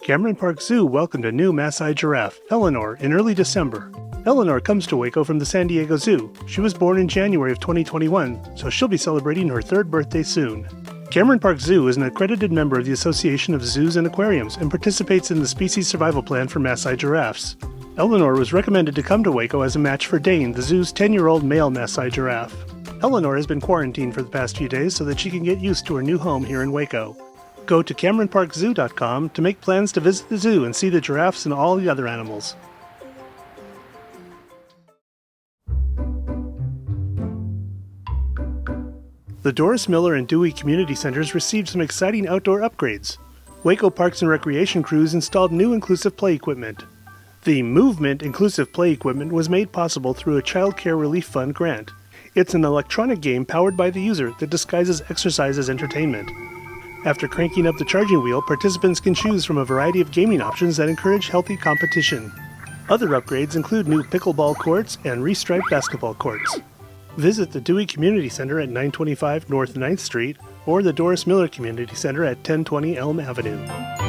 Cameron Park Zoo welcomed a new Masai giraffe, Eleanor, in early December. Eleanor comes to Waco from the San Diego Zoo. She was born in January of 2021, so she'll be celebrating her 3rd birthday soon. Cameron Park Zoo is an accredited member of the Association of Zoos and Aquariums and participates in the Species Survival Plan for Masai giraffes. Eleanor was recommended to come to Waco as a match for Dane, the zoo's 10-year-old male Masai giraffe. Eleanor has been quarantined for the past few days so that she can get used to her new home here in Waco. Go to CameronParkZoo.com to make plans to visit the zoo and see the giraffes and all the other animals. The Doris Miller and Dewey Community Centers received some exciting outdoor upgrades. Waco Parks and Recreation crews installed new inclusive play equipment. The Movement Inclusive Play equipment was made possible through a Child Care Relief Fund grant. It's an electronic game powered by the user that disguises exercise as entertainment. After cranking up the charging wheel, participants can choose from a variety of gaming options that encourage healthy competition. Other upgrades include new pickleball courts and restriped basketball courts. Visit the Dewey Community Center at 925 North 9th Street or the Doris Miller Community Center at 1020 Elm Avenue.